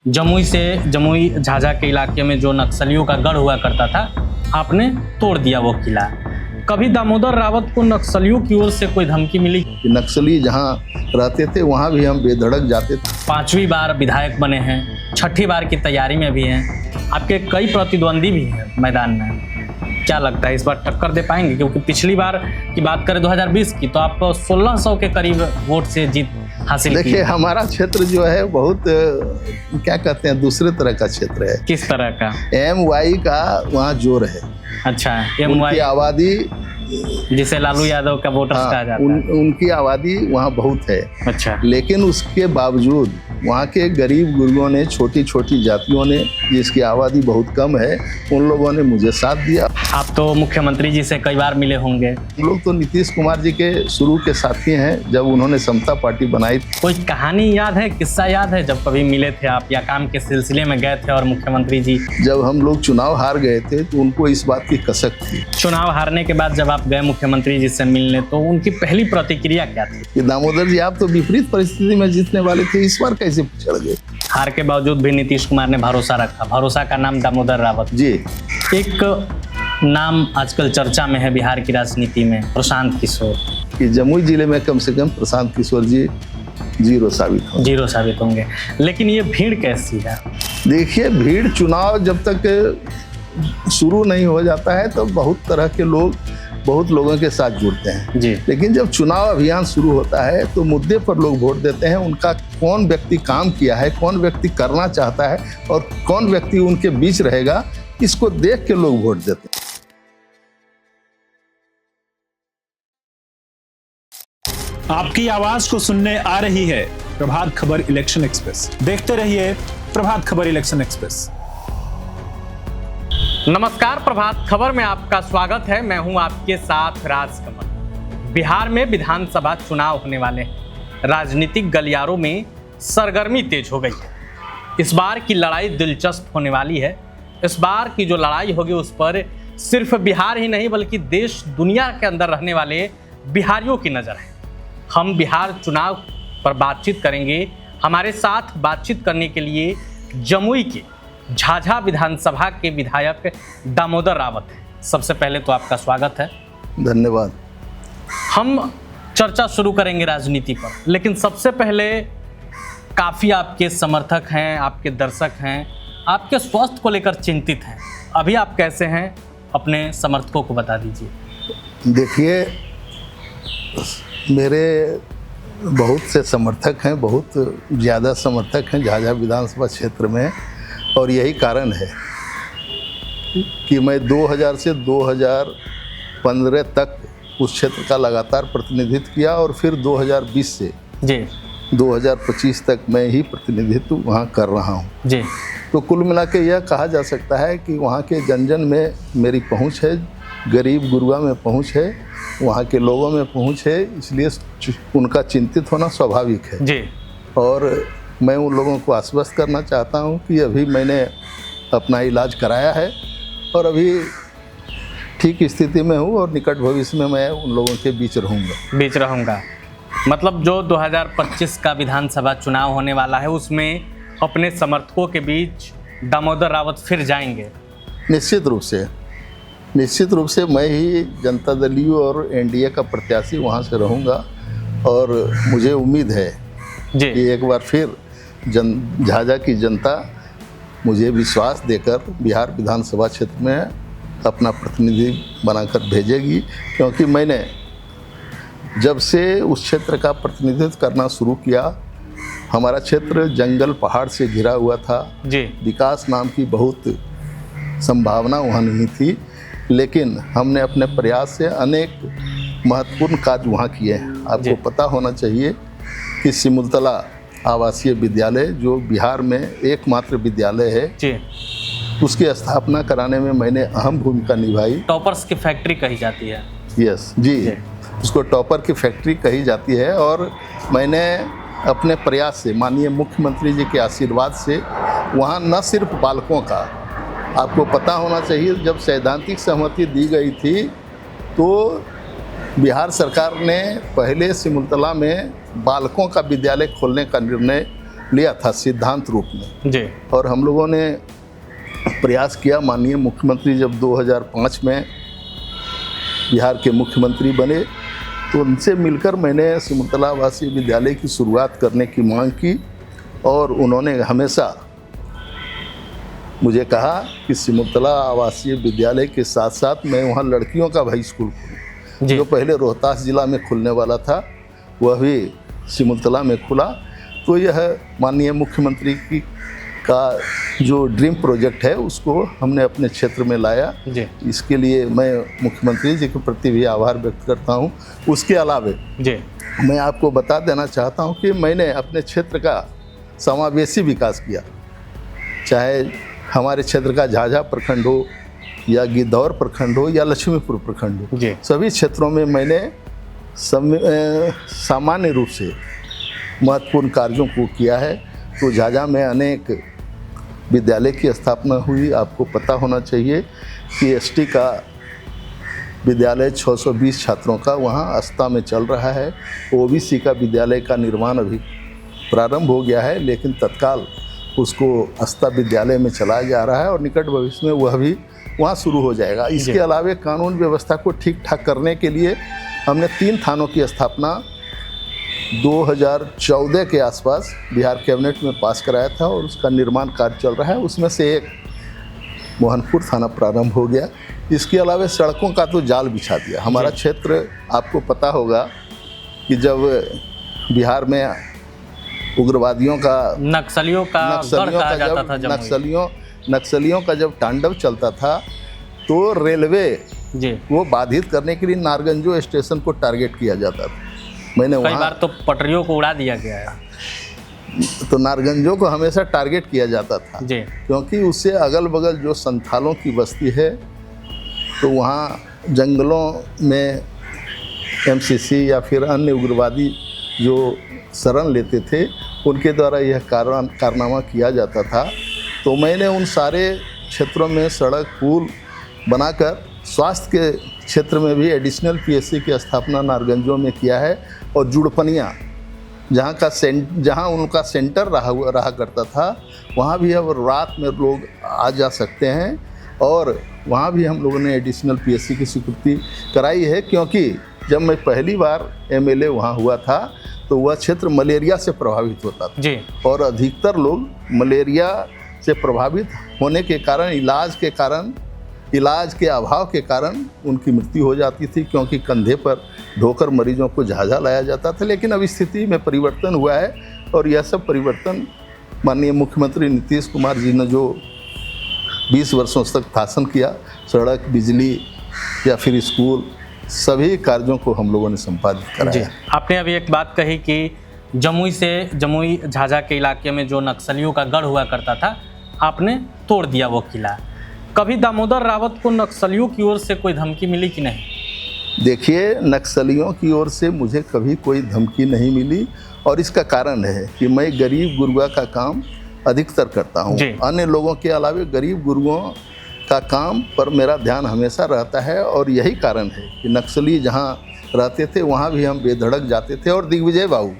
जमुई झाझा के इलाके में जो नक्सलियों का गढ़ हुआ करता था, आपने तोड़ दिया वो किला। कभी दामोदर रावत को नक्सलियों की ओर से कोई धमकी मिली? नक्सली जहाँ रहते थे वहाँ भी हम बेधड़क जाते थे। 5वीं बार विधायक बने हैं, 6ठी बार की तैयारी में भी हैं, आपके कई प्रतिद्वंदी भी हैं मैदान में। क्या लगता है इस बार टक्कर दे पाएंगे? क्योंकि पिछली बार की बात करें 2020 की, तो आप 1600 के करीब वोट से जीत हासिल की। देखिए, हमारा क्षेत्र जो है बहुत क्या कहते हैं, दूसरे तरह का क्षेत्र है। किस तरह का? MY का वहाँ जोर है। अच्छा, उनकी MY आबादी, जिसे लालू यादव का वोटर्स कहा जाता है, उनकी आबादी वहाँ बहुत है। अच्छा, लेकिन उसके बावजूद वहाँ के गरीब गुरबों ने, छोटी छोटी जातियों ने, जिसकी आबादी बहुत कम है, उन लोगों ने मुझे साथ दिया। आप तो मुख्यमंत्री जी से कई बार मिले होंगे। हम लोग तो नीतीश कुमार जी के शुरू के साथी हैं, जब उन्होंने समता पार्टी बनाई। कोई कहानी याद है, किस्सा याद है जब कभी मिले थे आप या काम के सिलसिले में गए थे और मुख्यमंत्री जी? जब हम लोग चुनाव हार गए थे तो उनको इस बात की कसक थी। चुनाव हारने के बाद जब आप गए मुख्यमंत्री जी से मिलने, तो उनकी पहली प्रतिक्रिया क्या थी? कि दामोदर जी, आप तो विपरीत परिस्थिति में जीतने वाले थे, इस बार कैसे पिछड़ गए? हार के बावजूद भी नीतीश कुमार ने भरोसा रखा। भरोसा का नाम दामोदर रावत जी। एक नाम आजकल चर्चा में है बिहार की राजनीति में, प्रशांत किशोर। कि जमुई जिले में कम से कम प्रशांत किशोर जी जीरो साबित होंगे। लेकिन ये भीड़ कैसी है? देखिए, भीड़ चुनाव जब तक शुरू नहीं हो जाता है तो बहुत तरह के लोग बहुत लोगों के साथ जुड़ते हैं जी। लेकिन जब चुनाव अभियान शुरू होता है तो मुद्दे पर लोग वोट देते हैं। उनका कौन व्यक्ति काम किया है, कौन व्यक्ति करना चाहता है और कौन व्यक्ति उनके बीच रहेगा, इसको देख के लोग वोट देते हैं। आपकी आवाज को सुनने आ रही है प्रभात खबर इलेक्शन एक्सप्रेस। देखते रहिए प्रभात खबर इलेक्शन एक्सप्रेस। नमस्कार, प्रभात खबर में आपका स्वागत है। मैं हूं आपके साथ राजकमल। बिहार में विधानसभा चुनाव होने वाले हैं। राजनीतिक गलियारों में सरगर्मी तेज हो गई है। इस बार की लड़ाई दिलचस्प होने वाली है। इस बार की जो लड़ाई होगी उस पर सिर्फ बिहार ही नहीं बल्कि देश दुनिया के अंदर रहने वाले बिहारियों की नज़र है। हम बिहार चुनाव पर बातचीत करेंगे। हमारे साथ बातचीत करने के लिए जमुई के झाझा विधानसभा के विधायक दामोदर रावत हैं। सबसे पहले तो आपका स्वागत है। धन्यवाद। हम चर्चा शुरू करेंगे राजनीति पर, लेकिन सबसे पहले काफ़ी आपके समर्थक हैं, आपके दर्शक हैं, आपके स्वास्थ्य को लेकर चिंतित हैं। अभी आप कैसे हैं, अपने समर्थकों को बता दीजिए। देखिए, मेरे बहुत से समर्थक हैं, बहुत ज़्यादा समर्थक हैं झाझा विधानसभा क्षेत्र में, और यही कारण है कि मैं 2000 से 2015 तक उस क्षेत्र का लगातार प्रतिनिधित्व किया और फिर 2020 से जी 2025 तक मैं ही प्रतिनिधित्व वहाँ कर रहा हूँ जी। तो कुल मिला के यह कहा जा सकता है कि वहाँ के जन जन में मेरी पहुँच है, गरीब गुरबा में पहुँच है, वहाँ के लोगों में पहुँच है, इसलिए उनका चिंतित होना स्वाभाविक है जी। और मैं उन लोगों को आश्वस्त करना चाहता हूं कि अभी मैंने अपना इलाज कराया है और अभी ठीक स्थिति में हूं और निकट भविष्य में मैं उन लोगों के बीच रहूंगा। मतलब जो 2025 का विधानसभा चुनाव होने वाला है उसमें अपने समर्थकों के बीच दामोदर रावत फिर जाएंगे? निश्चित रूप से मैं ही जनता दल और NDA का प्रत्याशी वहां से रहूंगा और मुझे उम्मीद है जी कि एक बार फिर झाझा की जनता मुझे विश्वास देकर बिहार विधानसभा क्षेत्र में अपना प्रतिनिधि बनाकर भेजेगी, क्योंकि मैंने जब से उस क्षेत्र का प्रतिनिधित्व करना शुरू किया, हमारा क्षेत्र जंगल पहाड़ से घिरा हुआ था जी। विकास नाम की बहुत संभावना वहाँ नहीं थी, लेकिन हमने अपने प्रयास से अनेक महत्वपूर्ण कार्य वहाँ किए हैं। आपको पता होना चाहिए कि सिमुलतला आवासीय विद्यालय जो बिहार में एकमात्र विद्यालय है जी, उसकी स्थापना कराने में मैंने अहम भूमिका निभाई। टॉपर्स की फैक्ट्री कही जाती है। यस जी, उसको टॉपर की फैक्ट्री कही जाती है और मैंने अपने प्रयास से, माननीय मुख्यमंत्री जी के आशीर्वाद से, वहाँ न सिर्फ बालकों का, आपको पता होना चाहिए जब सैद्धांतिक सहमति दी गई थी तो बिहार सरकार ने पहले सिमुलतला में बालकों का विद्यालय खोलने का निर्णय लिया था सिद्धांत रूप में। जी और हम लोगों ने प्रयास किया। माननीय मुख्यमंत्री जब 2005 में बिहार के मुख्यमंत्री बने तो उनसे मिलकर मैंने सिमुलतला आवासीय विद्यालय की शुरुआत करने की मांग की और उन्होंने हमेशा मुझे कहा कि सिमुलतला आवासीय विद्यालय के साथ साथ मैं वहाँ लड़कियों का भाई स्कूल खोलूँ, जी जो पहले रोहतास जिला में खुलने वाला था वह भी सिमुलतला में खुला। तो यह माननीय मुख्यमंत्री की का जो ड्रीम प्रोजेक्ट है उसको हमने अपने क्षेत्र में लाया। जी इसके लिए मैं मुख्यमंत्री जी के प्रति भी आभार व्यक्त करता हूँ। उसके अलावे जी मैं आपको बता देना चाहता हूँ कि मैंने अपने क्षेत्र का समावेशी विकास किया, चाहे हमारे क्षेत्र का झाझा प्रखंड हो या गिद्धौर प्रखंड हो या लक्ष्मीपुर प्रखंड हो, जी सभी क्षेत्रों में मैंने सामान्य रूप से महत्वपूर्ण कार्यों को किया है। तो झाझा में अनेक विद्यालय की स्थापना हुई। आपको पता होना चाहिए कि एसटी का विद्यालय 620 छात्रों का वहाँ अस्ता में चल रहा है। ओबीसी का विद्यालय का निर्माण अभी प्रारंभ हो गया है, लेकिन तत्काल उसको अस्ता विद्यालय में चलाया जा रहा है और निकट भविष्य में वह भी वहाँ शुरू हो जाएगा। इसके अलावा कानून व्यवस्था को ठीक ठाक करने के लिए हमने 3 थानों की स्थापना 2014 के आसपास बिहार कैबिनेट में पास कराया था और उसका निर्माण कार्य चल रहा है। उसमें से एक मोहनपुर थाना प्रारंभ हो गया। इसके अलावा सड़कों का तो जाल बिछा दिया। हमारा क्षेत्र आपको पता होगा कि जब बिहार में उग्रवादियों का नक्सलियों का गढ़ कहा जाता था, नक्सलियों का जब तांडव चलता था तो रेलवे जी वो बाधित करने के लिए नारगंजो स्टेशन को टारगेट किया जाता था। मैंने कई वहाँ बार तो पटरियों को उड़ा दिया गया है। तो नारगंजो को हमेशा टारगेट किया जाता था जी क्योंकि उससे अगल बगल जो संथालों की बस्ती है तो वहाँ जंगलों में एमसीसी या फिर अन्य उग्रवादी जो शरण लेते थे उनके द्वारा यह कारनामा किया जाता था। तो मैंने उन सारे क्षेत्रों में सड़क पुल बनाकर स्वास्थ्य के क्षेत्र में भी एडिशनल पीएससी की स्थापना नारगंजों में किया है। और जुड़पनिया जहाँ उनका सेंटर रहा करता था वहाँ भी अब रात में लोग आ जा सकते हैं और वहाँ भी हम लोगों ने एडिशनल पीएससी की स्वीकृति कराई है। क्योंकि जब मैं पहली बार एमएलए वहाँ हुआ था तो वह क्षेत्र मलेरिया से प्रभावित होता था जी और अधिकतर लोग मलेरिया से प्रभावित होने के कारण इलाज के अभाव के कारण उनकी मृत्यु हो जाती थी, क्योंकि कंधे पर ढोकर मरीजों को झाझा लाया जाता था। लेकिन अब स्थिति में परिवर्तन हुआ है और यह सब परिवर्तन माननीय मुख्यमंत्री नीतीश कुमार जी ने जो 20 वर्षों तक शासन किया, सड़क, बिजली या फिर स्कूल, सभी कार्यों को हम लोगों ने संपादित कराया। आपने अभी एक बात कही कि जमुई झाझा के इलाके में जो नक्सलियों का गढ़ हुआ करता था आपने तोड़ दिया वो किला। कभी दामोदर रावत को नक्सलियों की ओर से कोई धमकी मिली कि नहीं? देखिए, नक्सलियों की ओर से मुझे कभी कोई धमकी नहीं मिली और इसका कारण है कि मैं गरीब गुरुआ का काम अधिकतर करता हूँ। अन्य लोगों के अलावा गरीब गुरुओं का काम पर मेरा ध्यान हमेशा रहता है और यही कारण है कि नक्सली जहाँ रहते थे वहाँ भी हम बेधड़क जाते थे। और दिग्विजय बाबू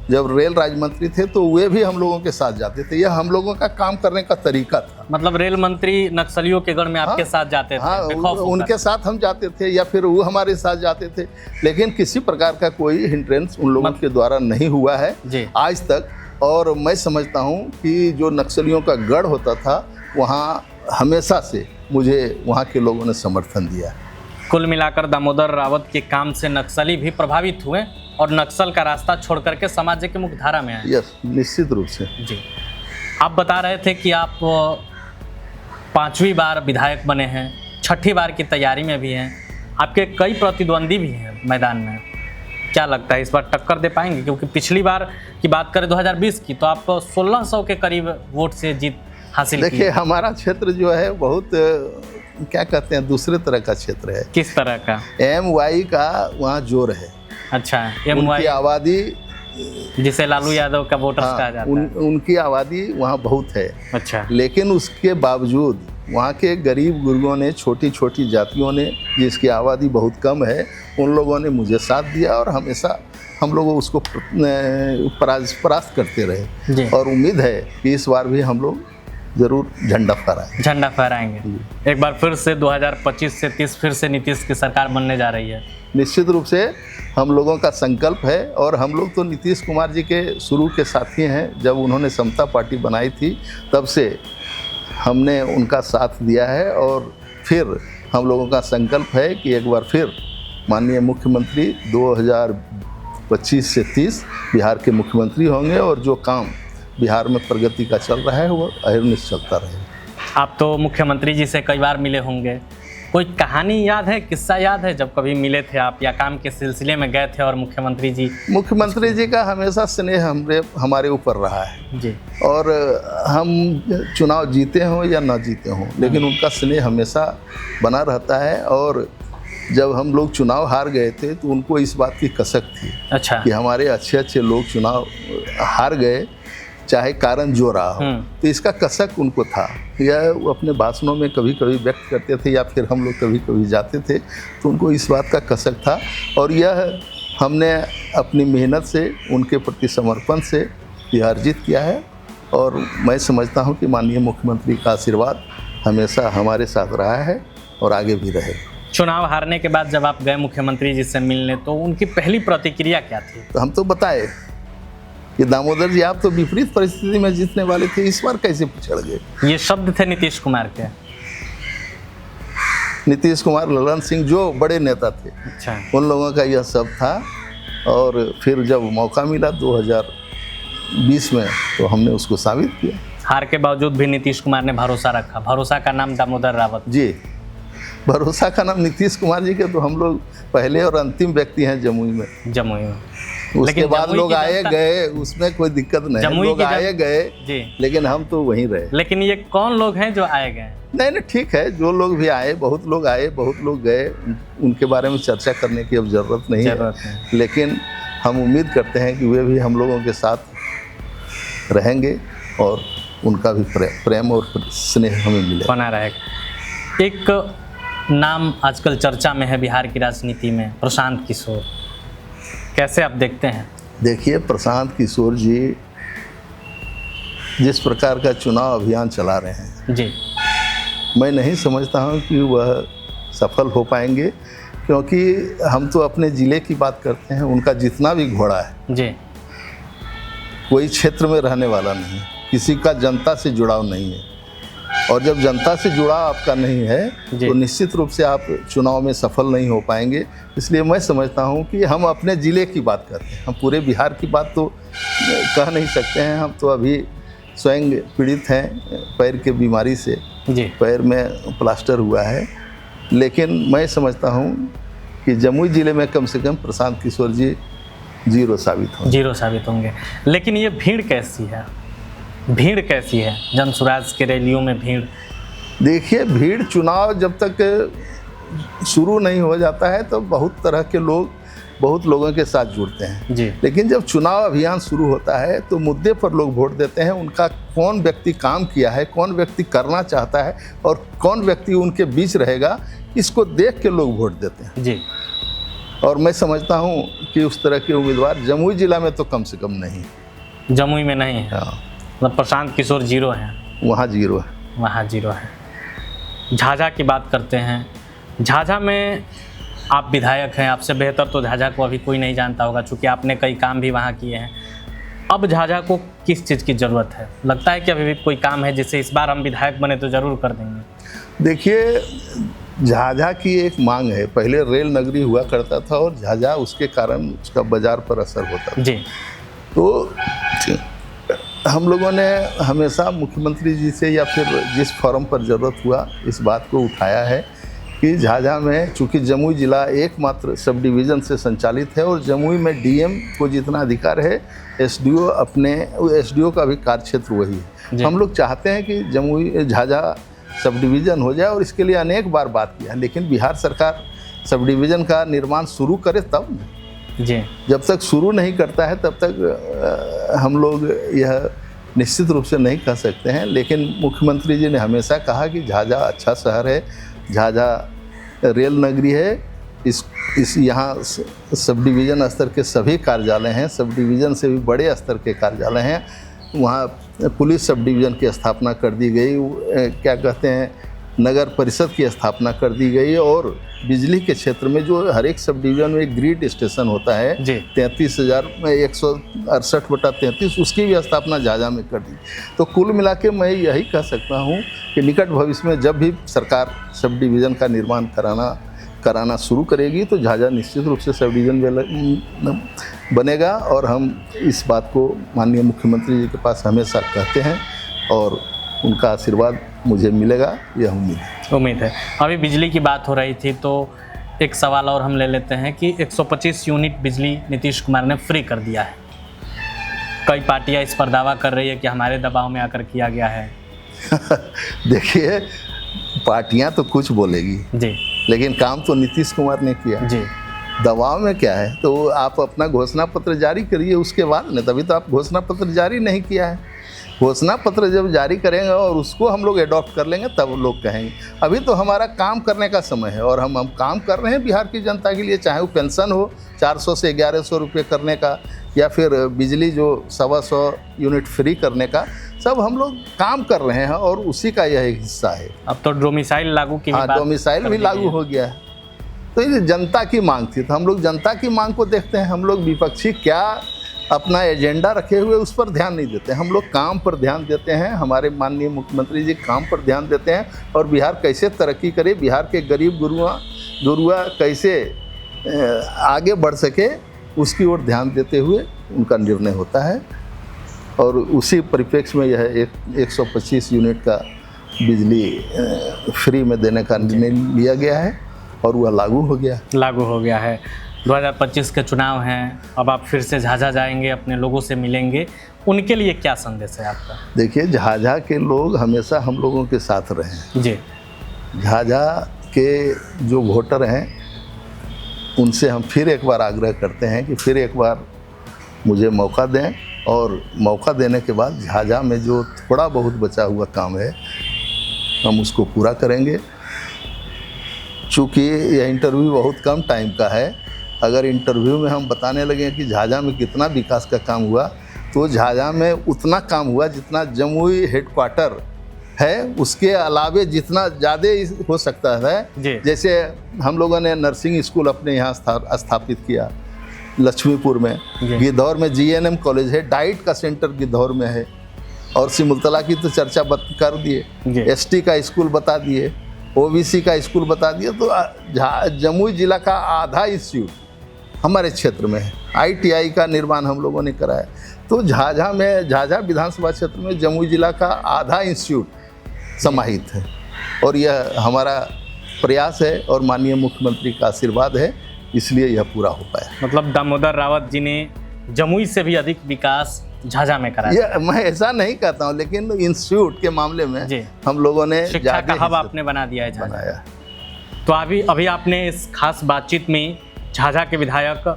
जब रेल राज्य मंत्री थे तो वे भी हम लोगों के साथ जाते थे। यह हम लोगों का काम करने का तरीका था। मतलब रेल मंत्री नक्सलियों के गढ़ में आपके साथ जाते थे? हाँ, उनके साथ हम जाते थे या फिर वो हमारे साथ जाते थे, लेकिन किसी प्रकार का कोई हिंड्रेंस उन लोगों के द्वारा नहीं हुआ है आज तक। और मैं समझता हूँ कि जो नक्सलियों का गढ़ होता था वहाँ हमेशा से मुझे वहाँ के लोगों ने समर्थन दिया। कुल मिलाकर दामोदर रावत के काम से नक्सली भी प्रभावित हुए और नक्सल का रास्ता छोड़ करके समाज की मुख्यधारा में आए। यस, निश्चित रूप से। जी, आप बता रहे थे कि आप 5वीं बार विधायक बने हैं, 6ठी बार की तैयारी में भी हैं, आपके कई प्रतिद्वंदी भी हैं मैदान में। क्या लगता है इस बार टक्कर दे पाएंगे? क्योंकि पिछली बार की बात करें 2020 की तो आप 1600 के करीब वोट से जीत हासिल की। देखिए, हमारा क्षेत्र जो है बहुत क्या कहते हैं दूसरे तरह का क्षेत्र है। किस तरह का? MY का वहाँ जोर है। अच्छा, MY उनकी आबादी, जिसे लालू यादव का वोटर्स कहा जाता है, उनकी आबादी वहाँ बहुत है। अच्छा, लेकिन उसके बावजूद वहाँ के गरीब गुरुओं ने, छोटी छोटी जातियों ने, जिसकी आबादी बहुत कम है, उन लोगों ने मुझे साथ दिया और हमेशा हम लोग उसको परास्त करते जी। रहे। और उम्मीद है कि इस बार भी हम लोग जरूर झंडा फहराएंगे। झंडा फहराएंगे। एक बार फिर से 2025 से 30 फिर से नीतीश की सरकार बनने जा रही है। निश्चित रूप से हम लोगों का संकल्प है, और हम लोग तो नीतीश कुमार जी के शुरू के साथी हैं। जब उन्होंने समता पार्टी बनाई थी तब से हमने उनका साथ दिया है, और फिर हम लोगों का संकल्प है कि एक बार फिर माननीय मुख्यमंत्री 2025 से 30 बिहार के मुख्यमंत्री होंगे, और जो काम बिहार में प्रगति का चल रहा है वो अहिर्निश चलता रहेगा। आप तो मुख्यमंत्री जी से कई बार मिले होंगे, कोई कहानी याद है, किस्सा याद है जब कभी मिले थे आप या काम के सिलसिले में गए थे और मुख्यमंत्री जी का हमेशा स्नेह हमारे ऊपर रहा है जी। और हम चुनाव जीते हों या ना जीते हों, लेकिन उनका स्नेह हमेशा बना रहता है। और जब हम लोग चुनाव हार गए थे तो उनको इस बात की कसक थी अच्छा कि हमारे अच्छे अच्छे लोग चुनाव हार गए, चाहे कारण जो रहा हो, तो इसका कसक उनको था। यह वो अपने भाषणों में कभी कभी व्यक्त करते थे, या फिर हम लोग कभी कभी जाते थे तो उनको इस बात का कसक था। और यह हमने अपनी मेहनत से, उनके प्रति समर्पण से यह अर्जित किया है। और मैं समझता हूँ कि माननीय मुख्यमंत्री का आशीर्वाद हमेशा हमारे साथ रहा है और आगे भी रहेगा। चुनाव हारने के बाद जब आप गए मुख्यमंत्री जी से मिलने तो उनकी पहली प्रतिक्रिया क्या थी? तो हम तो बताए कि दामोदर जी आप तो विपरीत परिस्थिति में जीतने वाले थे, इस बार कैसे पिछड़ गए। ये शब्द थे नीतीश कुमार के। नीतीश कुमार, ललन सिंह जो बड़े नेता थे, अच्छा, उन लोगों का यह शब्द था। और फिर जब मौका मिला 2020 में तो हमने उसको साबित किया। हार के बावजूद भी नीतीश कुमार ने भरोसा रखा। भरोसा का नाम दामोदर रावत जी। भरोसा का नाम नीतीश कुमार जी के तो हम लोग पहले और अंतिम व्यक्ति हैं जमुई में। उसके बाद लोग आए गए, उसमें कोई दिक्कत नहीं, लोग आए गए जी, लेकिन हम तो वहीं रहे। लेकिन ये कौन लोग हैं जो आए गए? नहीं, ठीक है, जो लोग भी आए, बहुत लोग आए, बहुत लोग गए, उनके बारे में चर्चा करने की अब जरूरत नहीं है। लेकिन हम उम्मीद करते हैं कि वे भी हम लोगों के साथ रहेंगे और उनका भी प्रेम और स्नेह हमें मिलेगा, बना रहेगा। एक नाम आजकल चर्चा में है बिहार की राजनीति में, प्रशांत किशोर, कैसे आप देखते हैं? देखिए, प्रशांत किशोर जी जिस प्रकार का चुनाव अभियान चला रहे हैं जी, मैं नहीं समझता हूं कि वह सफल हो पाएंगे, क्योंकि हम तो अपने ज़िले की बात करते हैं। उनका जितना भी घोड़ा है जी, कोई क्षेत्र में रहने वाला नहीं, किसी का जनता से जुड़ाव नहीं है। और जब जनता से जुड़ाव आपका नहीं है तो निश्चित रूप से आप चुनाव में सफल नहीं हो पाएंगे। इसलिए मैं समझता हूं कि हम अपने ज़िले की बात करते हैं, हम पूरे बिहार की बात तो कह नहीं सकते हैं। हम तो अभी स्वयं पीड़ित हैं पैर की बीमारी से जी, पैर में प्लास्टर हुआ है। लेकिन मैं समझता हूं कि जमुई ज़िले में कम से कम प्रशांत किशोर जी जीरो साबित होंगे। लेकिन ये भीड़ कैसी है? भीड़ कैसी है जन स्वराज के रैलियों में भीड़? देखिए, भीड़ चुनाव जब तक शुरू नहीं हो जाता है तो बहुत तरह के लोग बहुत लोगों के साथ जुड़ते हैं जी। लेकिन जब चुनाव अभियान शुरू होता है तो मुद्दे पर लोग वोट देते हैं। उनका कौन व्यक्ति काम किया है, कौन व्यक्ति करना चाहता है और कौन व्यक्ति उनके बीच रहेगा, इसको देख के लोग वोट देते हैं जी। और मैं समझता हूँ कि उस तरह के उम्मीदवार जमुई जिला में तो कम से कम नहीं, जमुई में नहीं है। हाँ, मतलब प्रशांत किशोर जीरो हैं, वहाँ जीरो है, वहाँ जीरो है। झाझा की बात करते हैं, झाझा में आप विधायक हैं, आपसे बेहतर तो झाझा को अभी कोई नहीं जानता होगा, चूँकि आपने कई काम भी वहाँ किए हैं। अब झाझा को किस चीज़ की ज़रूरत है? लगता है कि अभी भी कोई काम है जिसे इस बार हम विधायक बने तो ज़रूर कर देंगे? देखिए, झाझा की एक मांग है, पहले रेल नगरी हुआ करता था और झाझा उसके कारण उसका बाज़ार पर असर होता था जी। तो हम लोगों ने हमेशा मुख्यमंत्री जी से या फिर जिस फॉरम पर ज़रूरत हुआ इस बात को उठाया है कि झाझा में चूँकि जमुई ज़िला एकमात्र सब डिवीज़न से संचालित है और जमुई में डीएम को जितना अधिकार है एसडीओ का भी कार्य क्षेत्र वही है। हम लोग चाहते हैं कि जमुई झाझा सब डिवीज़न हो जाए और इसके लिए अनेक बार बात किया, लेकिन बिहार सरकार सब डिवीज़न का निर्माण शुरू करे तब जी। जब तक शुरू नहीं करता है तब तक हम लोग यह निश्चित रूप से नहीं कह सकते हैं। लेकिन मुख्यमंत्री जी ने हमेशा कहा कि झाझा अच्छा शहर है, झाझा रेल नगरी है, इस यहाँ सब डिवीज़न स्तर के सभी कार्यालय हैं, सब डिवीज़न से भी बड़े स्तर के कार्यालय हैं। वहाँ पुलिस सब डिवीज़न की स्थापना कर दी गई, क्या कहते हैं, नगर परिषद की स्थापना कर दी गई, और बिजली के क्षेत्र में जो हर एक सब डिवीज़न में एक ग्रिड स्टेशन होता है 33,168/33, उसकी भी स्थापना झाझा में कर दी। तो कुल मिला के मैं यही कह सकता हूँ कि निकट भविष्य में जब भी सरकार सब डिवीज़न का निर्माण कराना शुरू करेगी तो झाझा निश्चित रूप से सब डिवीज़न बनेगा, और हम इस बात को माननीय मुख्यमंत्री जी के पास हमेशा कहते हैं और उनका आशीर्वाद मुझे मिलेगा, यह उम्मीद है। अभी बिजली की बात हो रही थी तो एक सवाल और हम ले लेते हैं कि 125 यूनिट बिजली नीतीश कुमार ने फ्री कर दिया है। कई पार्टियां इस पर दावा कर रही है कि हमारे दबाव में आकर किया गया है। देखिए, पार्टियां तो कुछ बोलेगी जी, लेकिन काम तो नीतीश कुमार ने किया जी। दबाव में क्या है, तो आप अपना घोषणा पत्र जारी करिए, उसके बाद न, तभी तो आप घोषणा पत्र जारी नहीं किया है। घोषणा पत्र जब जारी करेंगे और उसको हम लोग एडॉप्ट कर लेंगे तब लोग कहेंगे। अभी तो हमारा काम करने का समय है और हम काम कर रहे हैं बिहार की जनता के लिए, चाहे वो पेंशन हो 400 से 1100 रुपये करने का, या फिर बिजली जो 125 यूनिट फ्री करने का, सब हम लोग काम कर रहे हैं और उसी का यह एक हिस्सा है। अब तो डोमिसाइल लागू की हाँ, डोमिसाइल भी लागू हो गया है। तो ये जनता की मांग थी, तो हम लोग जनता की मांग को देखते हैं। हम लोग विपक्षी क्या अपना एजेंडा रखे हुए उस पर ध्यान नहीं देते, हम लोग काम पर ध्यान देते हैं। हमारे माननीय मुख्यमंत्री जी काम पर ध्यान देते हैं और बिहार कैसे तरक्की करे, बिहार के गरीब गुरुआ कैसे आगे बढ़ सके, उसकी ओर ध्यान देते हुए उनका निर्णय होता है। और उसी परिप्रेक्ष्य में यह 125 यूनिट का बिजली फ्री में देने का निर्णय लिया गया है और वह लागू हो गया है। 2025 के चुनाव हैं, अब आप फिर से झाझा जाएंगे, अपने लोगों से मिलेंगे, उनके लिए क्या संदेश है आपका? देखिए, झाझा के लोग हमेशा हम लोगों के साथ रहे हैं जी। झाझा के जो वोटर हैं उनसे हम फिर एक बार आग्रह करते हैं कि फिर एक बार मुझे मौका दें, और मौका देने के बाद झाझा में जो थोड़ा बहुत बचा हुआ काम है हम उसको पूरा करेंगे। चूँकि यह इंटरव्यू बहुत कम टाइम का है, अगर इंटरव्यू में हम बताने लगे कि झाझा में कितना विकास का काम हुआ, तो झाझा में उतना काम हुआ जितना जमुई हेडक्वार्टर है उसके अलावे जितना ज़्यादा हो सकता है। जैसे हम लोगों ने नर्सिंग स्कूल अपने यहाँ स्थापित किया लक्ष्मीपुर में, गिद्धौर में जीएनएम कॉलेज है, डाइट का सेंटर गिद्धौर में है, और सिमुलतला की तो चर्चा कर दिए, एसटी का स्कूल बता दिए, ओबीसी का स्कूल बता दिया। तो जमुई जिला का आधा इंस्टीट्यूट हमारे क्षेत्र में है। आईटीआई का निर्माण हम लोगों ने कराया। तो झाझा विधानसभा क्षेत्र में जमुई जिला का आधा इंस्टीट्यूट समाहित है, और यह हमारा प्रयास है और माननीय मुख्यमंत्री का आशीर्वाद है, इसलिए यह पूरा हो पाया। मतलब दामोदर रावत जी ने जमुई से भी अधिक विकास झाझा में कराया। ये मैं ऐसा नहीं कहता हूँ, लेकिन इंस्टीट्यूट के मामले में हम लोगों ने शिक्षा का हब आपने बना दिया है झाझा। तो अभी आपने इस खास बातचीत में झाझा के विधायक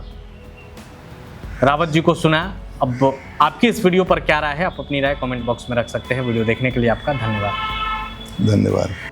रावत जी को सुना। अब आपकी इस वीडियो पर क्या राय है, आप अपनी राय कमेंट बॉक्स में रख सकते हैं। वीडियो देखने के लिए आपका धन्यवाद।